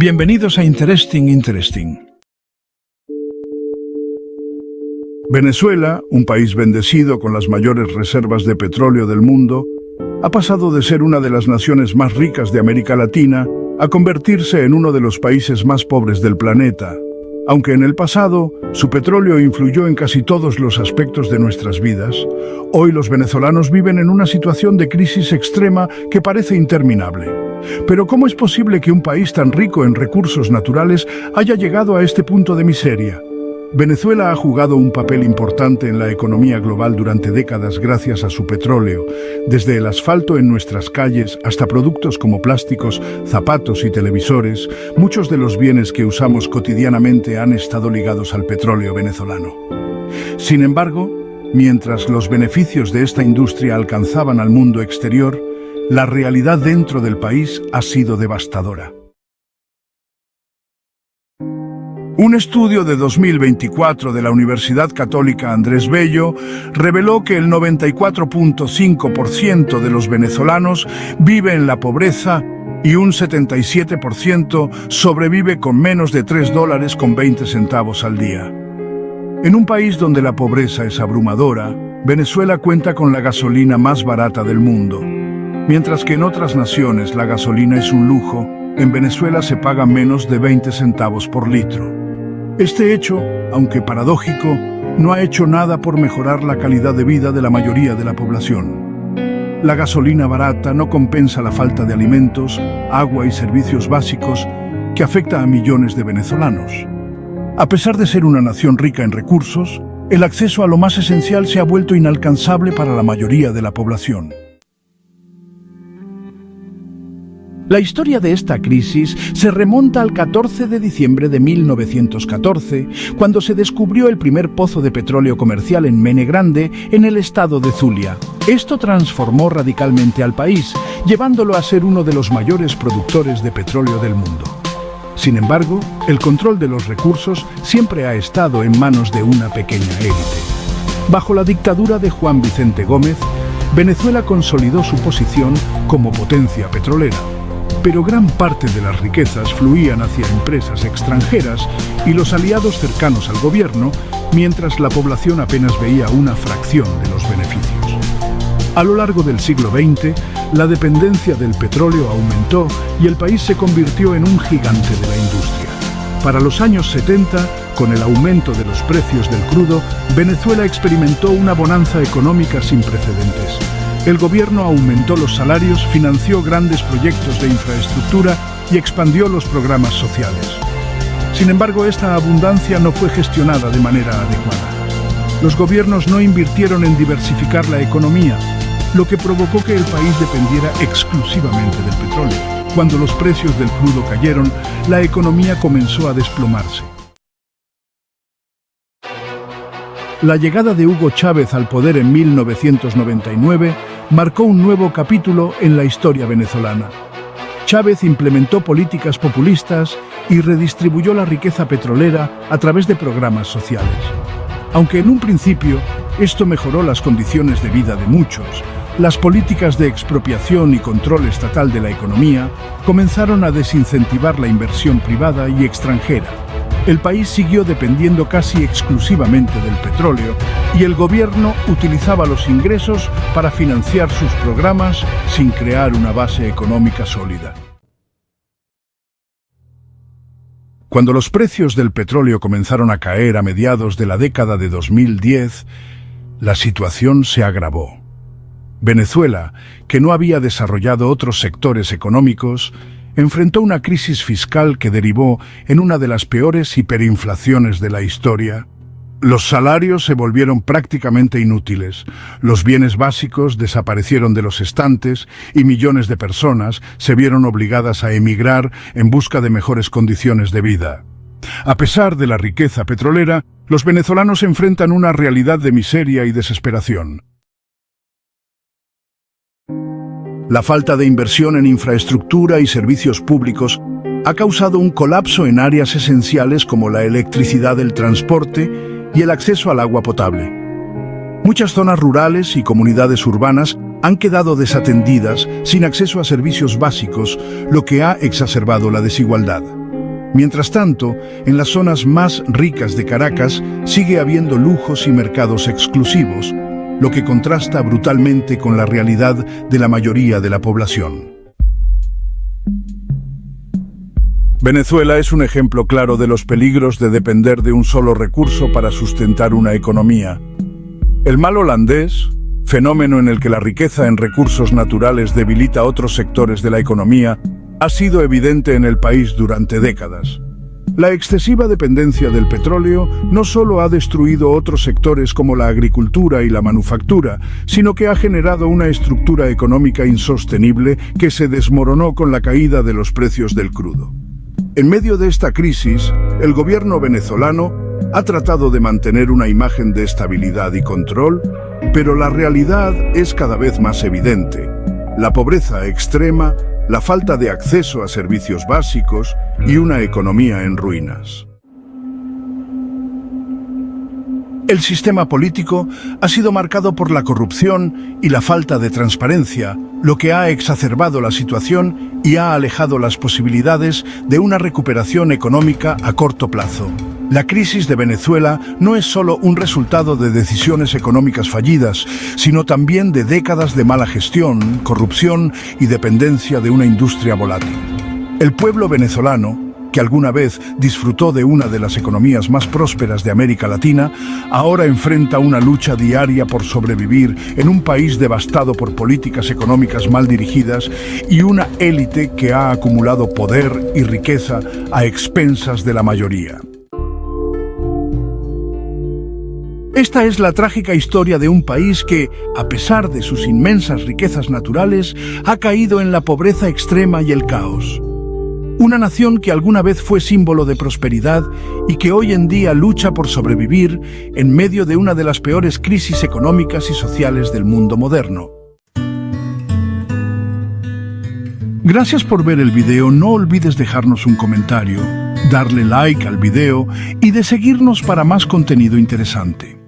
Bienvenidos a Interesting. Venezuela, un país bendecido con las mayores reservas de petróleo del mundo, ha pasado de ser una de las naciones más ricas de América Latina a convertirse en uno de los países más pobres del planeta. Aunque en el pasado su petróleo influyó en casi todos los aspectos de nuestras vidas, hoy los venezolanos viven en una situación de crisis extrema que parece interminable. Pero ¿cómo es posible que un país tan rico en recursos naturales haya llegado a este punto de miseria? Venezuela ha jugado un papel importante en la economía global durante décadas gracias a su petróleo, desde el asfalto en nuestras calles hasta productos como plásticos, zapatos y televisores. Muchos de los bienes que usamos cotidianamente han estado ligados al petróleo venezolano. Sin embargo, mientras los beneficios de esta industria alcanzaban al mundo exterior, la realidad dentro del país ha sido devastadora. Un estudio de 2024 de la Universidad Católica Andrés Bello reveló que el 94.5% de los venezolanos vive en la pobreza y un 77% sobrevive con menos de $3.20 al día. En un país donde la pobreza es abrumadora, Venezuela cuenta con la gasolina más barata del mundo. Mientras que en otras naciones la gasolina es un lujo, en Venezuela se paga menos de 20 centavos por litro. Este hecho, aunque paradójico, no ha hecho nada por mejorar la calidad de vida de la mayoría de la población. La gasolina barata no compensa la falta de alimentos, agua y servicios básicos que afecta a millones de venezolanos. A pesar de ser una nación rica en recursos, el acceso a lo más esencial se ha vuelto inalcanzable para la mayoría de la población. La historia de esta crisis se remonta al 14 de diciembre de 1914, cuando se descubrió el primer pozo de petróleo comercial en Mene Grande, en el estado de Zulia. Esto transformó radicalmente al país, llevándolo a ser uno de los mayores productores de petróleo del mundo. Sin embargo, el control de los recursos siempre ha estado en manos de una pequeña élite. Bajo la dictadura de Juan Vicente Gómez, Venezuela consolidó su posición como potencia petrolera. Pero gran parte de las riquezas fluían hacia empresas extranjeras y los aliados cercanos al gobierno, mientras la población apenas veía una fracción de los beneficios. A lo largo del siglo XX, la dependencia del petróleo aumentó y el país se convirtió en un gigante de la industria. Para los años 70, con el aumento de los precios del crudo, Venezuela experimentó una bonanza económica sin precedentes. El gobierno aumentó los salarios, financió grandes proyectos de infraestructura y expandió los programas sociales. Sin embargo, esta abundancia no fue gestionada de manera adecuada. Los gobiernos no invirtieron en diversificar la economía, lo que provocó que el país dependiera exclusivamente del petróleo. Cuando los precios del crudo cayeron, la economía comenzó a desplomarse. La llegada de Hugo Chávez al poder en 1999 marcó un nuevo capítulo en la historia venezolana. Chávez implementó políticas populistas y redistribuyó la riqueza petrolera a través de programas sociales. Aunque en un principio esto mejoró las condiciones de vida de muchos, las políticas de expropiación y control estatal de la economía comenzaron a desincentivar la inversión privada y extranjera. El país siguió dependiendo casi exclusivamente del petróleo y el gobierno utilizaba los ingresos para financiar sus programas sin crear una base económica sólida. Cuando los precios del petróleo comenzaron a caer a mediados de la década de 2010, la situación se agravó. Venezuela, que no había desarrollado otros sectores económicos, enfrentó una crisis fiscal que derivó en una de las peores hiperinflaciones de la historia. Los salarios se volvieron prácticamente inútiles, los bienes básicos desaparecieron de los estantes y millones de personas se vieron obligadas a emigrar en busca de mejores condiciones de vida. A pesar de la riqueza petrolera, los venezolanos enfrentan una realidad de miseria y desesperación. La falta de inversión en infraestructura y servicios públicos ha causado un colapso en áreas esenciales como la electricidad, el transporte y el acceso al agua potable. Muchas zonas rurales y comunidades urbanas han quedado desatendidas, sin acceso a servicios básicos, lo que ha exacerbado la desigualdad. Mientras tanto, en las zonas más ricas de Caracas sigue habiendo lujos y mercados exclusivos, lo que contrasta brutalmente con la realidad de la mayoría de la población. Venezuela es un ejemplo claro de los peligros de depender de un solo recurso para sustentar una economía. El mal holandés, fenómeno en el que la riqueza en recursos naturales debilita otros sectores de la economía, ha sido evidente en el país durante décadas. La excesiva dependencia del petróleo no solo ha destruido otros sectores como la agricultura y la manufactura, sino que ha generado una estructura económica insostenible que se desmoronó con la caída de los precios del crudo. En medio de esta crisis, el gobierno venezolano ha tratado de mantener una imagen de estabilidad y control, pero la realidad es cada vez más evidente. La pobreza extrema, la falta de acceso a servicios básicos y una economía en ruinas. El sistema político ha sido marcado por la corrupción y la falta de transparencia, lo que ha exacerbado la situación y ha alejado las posibilidades de una recuperación económica a corto plazo. La crisis de Venezuela no es solo un resultado de decisiones económicas fallidas, sino también de décadas de mala gestión, corrupción y dependencia de una industria volátil. El pueblo venezolano, que alguna vez disfrutó de una de las economías más prósperas de América Latina, ahora enfrenta una lucha diaria por sobrevivir en un país devastado por políticas económicas mal dirigidas y una élite que ha acumulado poder y riqueza a expensas de la mayoría. Esta es la trágica historia de un país que, a pesar de sus inmensas riquezas naturales, ha caído en la pobreza extrema y el caos. Una nación que alguna vez fue símbolo de prosperidad y que hoy en día lucha por sobrevivir en medio de una de las peores crisis económicas y sociales del mundo moderno. Gracias por ver el video. No olvides dejarnos un comentario, darle like al video y de seguirnos para más contenido interesante.